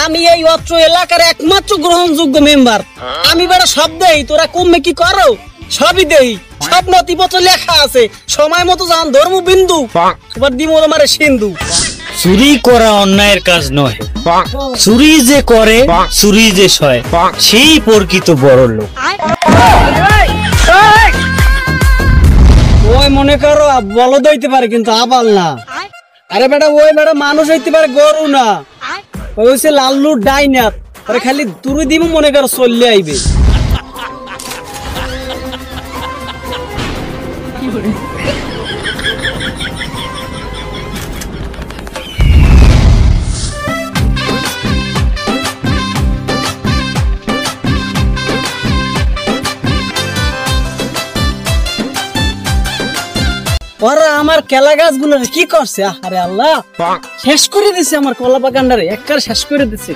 আমি এই অত্র এলাকার একমাত্র গ্রহণযোগ্য মেম্বার। আমি বেড়া সব দেই, তোরা কমে কি করো? সবই দেই, সব নথিপত্র লেখা আছে। সময় মতো যখন ধর্ম বিন্দু এবার দিমোর মারে সিন্ধু। চুরি করা অন্যায়ের কাজ নয়, চুরি যে করে চুরি যে সয় সেই প্রকৃত বড় লোক। ওই মনে করো বলদ হইতে পারে কিন্তু আবাল না। আরে বেটা ওই বেটা মানুষ হইতে পারে, গরু না। ওই হচ্ছে লাল্লুর ডাইনাত, আরে খালি তুরি দিব মনে করো চললে আইবে। ওরা আমার কেলা গাছগুলো কি করছে? আরে আল্লাহ, শেষ করে দিছে আমার কলা বাগানটারে, একবার শেষ করে দিছে।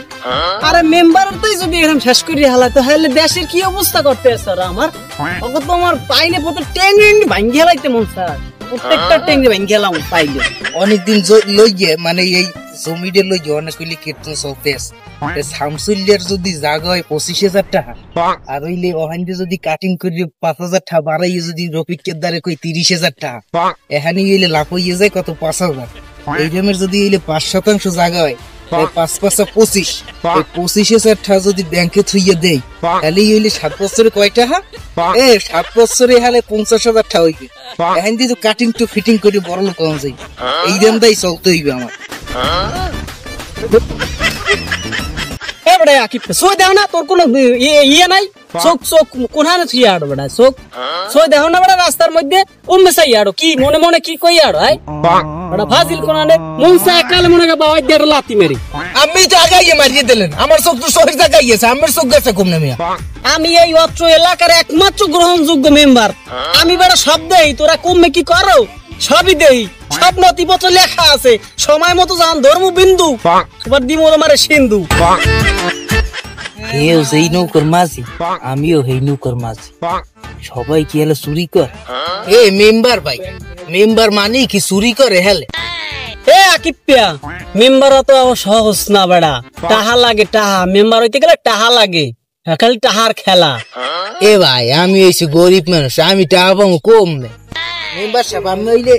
আরে মেম্বার তো যদি এরকম শেষ করে হালা, তাহলে দেশের কি অবস্থা করতে আছে? আমার তো আমার পাইলে প্রত্যেক ট্যাঙ্গি ভাঙ্গি হেলাইতে মন স্যার, প্রত্যেকটা ট্যাঙ্গি ভাঙ্গি হেলাম পাইলে। অনেকদিন লইয়ে মানে এই জমিটা লইয়ে অনেক কইলে কীর্তন চলতেছে। শামসুল্লার যদি জায়গা হয় 25,000 টাকা, আর হইলে ওখানে যদি কাটিং করে 5,000 টাকা বাড়াইয়ে যদি রফিকের দ্বারে কই 30,000 টাকা, এখানে হইলে লাভ হইয়ে যায় কত 5,000। এই দামের যদি হইলে 5% জায়গা হয়, 5 × 5 = 25,000 টাকা যদি ব্যাংকে থুইয়ে দেয়, তাহলে হইলে 7 বছরে কয় টাকা? 7 বছরে হলে 50,000 টাকা হইবে। এখন যদি কাটিং টু ফিটিং করে বড় লোক হওয়া যায়, এই দামটাই চলতে হইবে আমার। তোর কোন ইয়ে নাই? চোখ চোখ কোনখানে থুই আড়ো বেড়া, চোখ সই দেখো না বেড়া রাস্তার মধ্যে উম্মে চাই আড়ো, কি মনে মনে কি কই আড়ো? বেড়া ফাজিল কোনানে মন চাই কালে মনে কা বাবা দেড় লাতি মেরি। আমি তো আগাইয়ে মারিয়ে দিলেন, আমার চোখ তো শরীর জায়গায় গেছে, আমার চোখ গেছে কম না মিয়া। আমি এই অত্র এলাকার একমাত্র গ্রহণযোগ্য মেম্বার। আমি বেড়া সব দেই, তোরা কমে কি করো? সবই দেই, সব নথিপত্র লেখা আছে। সময় মতো যখন ধর্ম বিন্দু এবার দিমোর মারে সিন্ধু। হেও যেই নৌকর মাঝি, আমিও হেই নৌকর মাঝি, সবাই কি হেলে চুরি কর? মেম্বার ভাই, মেম্বার মানে কি চুরি করে হেলে? আকিপিয়া মেম্বার তো সহজ না বেড়া, টাহা লাগে টাহা। মেম্বার হইতে গেলে টাহা লাগে, খালি টাহার খেলা। ভাই আমি হইছি গরিব মানুষ, আমি টাকা পাবো কম নেই। মেম্বার সাহেব আমি হইলে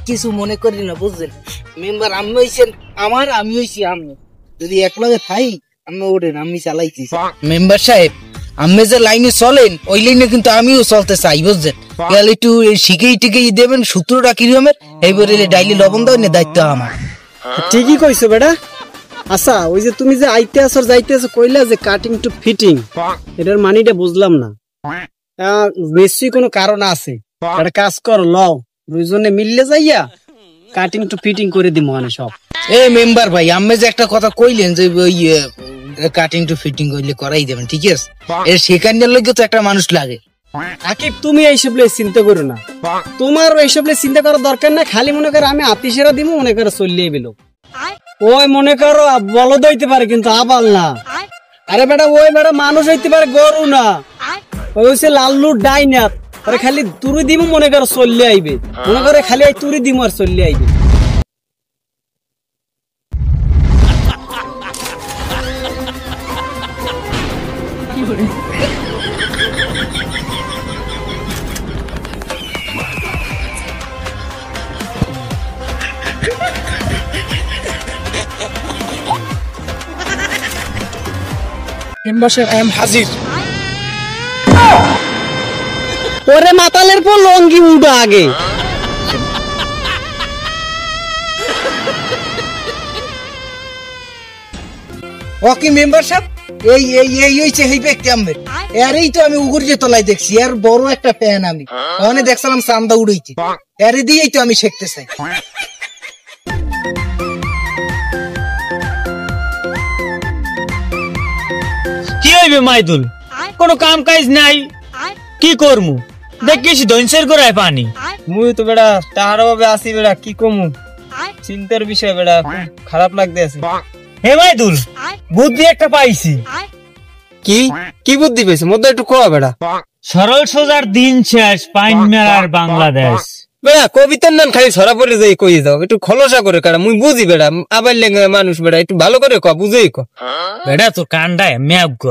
কিছু মনে করি না, বুঝলেন? মেম্বার আমি হইছেন আমার, আমি হইছি আমি। যদি একলগে থাই আমি ওঠেন, আমি চালাইছি। মেম্বার সাহেব আমি যে লাইনে চলেন ওই লাইনে কিন্তু আমিও চলতে চাই, বুঝছেন? একটু শিখেই টিকেই দেবেন সূত্রটা কিরকমের, এইবারে ডাইলি লবণ দেওয়া দায়িত্ব আমার। ঠিকই কইছো বেটা। আচ্ছা ওই যে তুমি যে আইতে আসো যাইতে আসো কইলা যে কাটিং টু ফিটিং, এটার মানিটা বুঝলাম না। নিশ্চয়ই কোনো কারণ আছে। একটা কাজ করো, লও দুইজনে মিললে যাইয়া কাটিং টু ফিটিং করে দিই মানে সব। মেম্বার ভাই আমি যে একটা কথা কইলেন যে ওই কাটিং টু ফিটিং কইলে করাই দেবেন, ঠিক আছে? এর শেখানোর লগে তো একটা মানুষ লাগে। আকিব তুমি এইসব নিয়ে চিন্তা করো না, তোমার এইসব নিয়ে চিন্তা করার দরকার না। খালি মনে করো আমি আতিসেরা দিব, মনে করো চললেই বেলো। ওই মনে করো বলদ হইতে পারে কিন্তু আবাল না। আরে বেটা ওই বেটা মানুষ হইতে পারে, গরু না। ওই হচ্ছে লাল্লুর ডাইনাত, আরে খালি তুরি দিব মনে করো চললে আইবে। মনে করে খালি তুরি দিব আর চললে আইবে। হাজির। ওরে মাতালের পর লঙ্গি উড়া আগে। ওকে মেম্বার সাহেব, এই এই এই হইছে এই ব্যক্তি আমের। এরই তো আমি উগুরজে তলায় দেখছি, আর বড় একটা ফ্যান আমি। ওখানে দেখছিলাম চান্দা উড়াইছে, এরই দিয়েই তো আমি শিখতে চাই। কি হইবে মাইদুল? কোনো কাম কাজ নাই, কি করমু? দেখিস দইনসের গোড়ায় পানি। মুই তো বেড়া তাহার ভাবে আসি বেড়া, কি কমু? চিন্তার বিষয় বেড়া, খারাপ লাগতে আছে। হে মাইদুল, বুদ্ধি একটা পাইছি। কি কি বুদ্ধি পেয়েছে? মধ্যে একটু কোয়া বেড়া। সরল সোজার দিন শেষ, পাইন মেলার বাংলাদেশ। বেড়া কবিতার নাম খালি ছড়া পড়ে যাই কই যাও একটু খলসা করে কাটা মুই বুঝি বেড়া আবার লেগে মানুষ বেড়া একটু ভালো করে ক বুঝেই ক বেটা তোর কানটায় ম্যাগ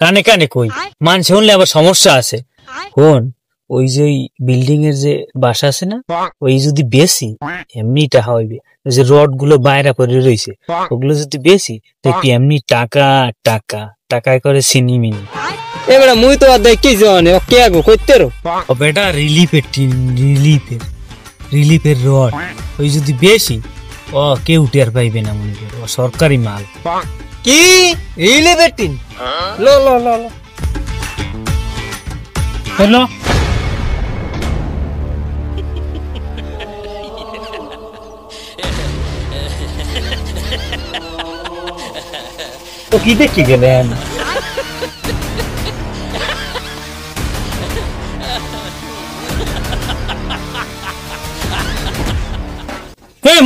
কানে কানে কই মান শুনলে আবার সমস্যা আছে শোন ওই যে বিল্ডিং এর যে বাসা আছে না ওই যদি বেশি এমনি টাকা হইবে ওই যে রড গুলো বাইরে পড়ে রয়েছে ওগুলো যদি বেশি দেখবি এমনি টাকা টাকা টাকায় করে সিনিমিনি এ বেড়া মুই তো আর দেখি জানে ও কে গো কইতে রো ও বেটা রিলিফের রড ওই যদি বেশি ও কেউ টের পাইবে না মনে করে ও সরকারি মাল কি রিলে বেটিন লো লো লো লো হলো তো কি দেখি গেলেন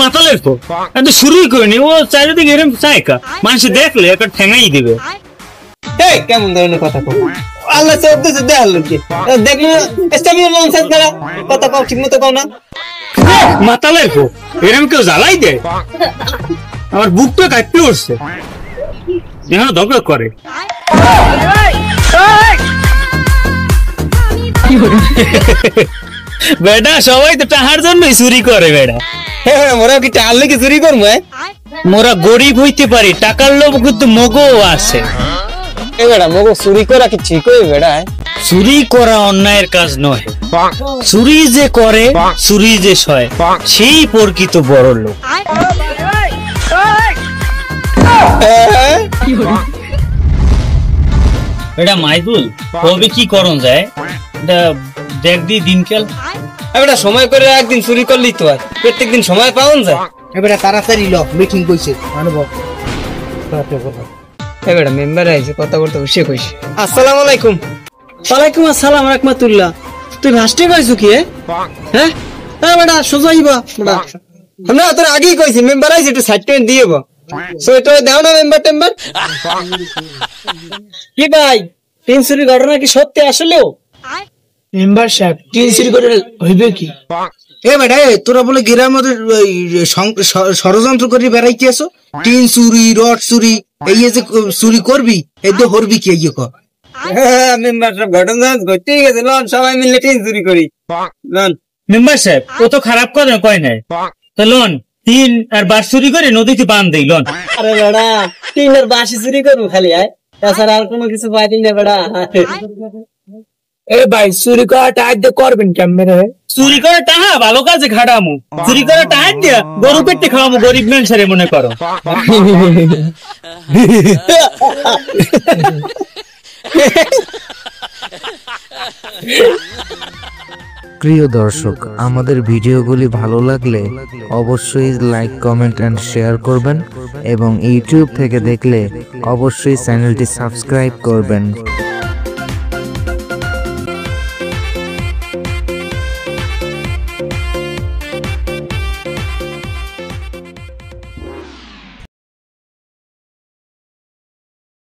মাতালের তো এত শুরুই করিনি ও চারিদিকে এরকম চায়কা মানুষ দেখলে একটা ঠেঙাই দিবে এই কেমন ধরনের কথা কও আল্লাহ সব কিছু দেখাল কি দেখলো স্টামিনা ননসেন্স করা কথা কও ঠিকমতো কও না মাতালের তো এরকম কেউ জ্বালাই দেয় আমার বুকটা কাঁপতে উঠছে যেন দরকার করে বেটা সবাই তো টাহার জন্যই চুরি করে বেটা হ্যাঁ মোরা কি টাল কি চুরি করবো মোরা গরিব হইতে পারি টাকার লোভ কিন্তু মগও আছে এ বেড়া মগো চুরি করা কি ঠিক হই বেড়া চুরি করা অন্যায়ের কাজ নয় চুরি যে করে চুরি যে সয় সেই প্রকৃত বড় লোক এটা মাইদুল কবে কি করন যায় এটা দেখ দি দিনকাল এবারে সময় করে একদিন চুরি করলি তো হয় প্রত্যেকদিন সময় পাওন যায় এবারে তাড়াতাড়ি ল মিটিং কইছে অনুভব এবারে মেম্বার আইছে কথা বলতে বসে কইছে আসসালামু আলাইকুম ওয়ালাইকুম আসসালাম রাহমাতুল্লাহ তুই ভাসতে কইছো কি হ্যাঁ হ্যাঁ বেটা সোজা আইবা বেটা আমরা তোর আগেই কইছি মেম্বার আইছে একটু সাইড টাইম দিয়েব সো এটা দাও না মেম্বার টেম্বার কি ভাই তিন চুরি ঘটনা কি সত্যি আসলেও মেম্বার সাহেব তিন চুরি করে হইবে কি এ বেটা তোরা বলে গ্রামের মধ্যে ষড়যন্ত্র করে বেড়াইতে আসো টিন চুরি রড চুরি এই যে চুরি করবি এই তো হরবি কি এই ক মেম্বার সব ঘটনা ঘটতে গেছে লন সবাই মিলে টিন চুরি করি লন মেম্বার সাহেব ও তো খারাপ কথা কয় নাই তো লোন তিন আর বাস চুরি করে নদীতে বান দেই লোন আরে বেটা তিনের বাসি চুরি করবো খালি আয় তাছাড়া আর কোনো কিছু পাইতি না বেটা এ ভাই চুরি করা টাইট দিয়ে করবেন কেমন চুরি করে টাহা ভালো কাজে খাটামু চুরি করে টাহা দিয়া গরু পেটে খাওয়ামু গরিব মানুষের মনে করো প্রিয় দর্শক আমাদের ভিডিওগুলি ভালো লাগলে অবশ্যই লাইক কমেন্ট এন্ড শেয়ার করবেন এবং ইউটিউব থেকে দেখলে অবশ্যই চ্যানেলটি সাবস্ক্রাইব করবেন।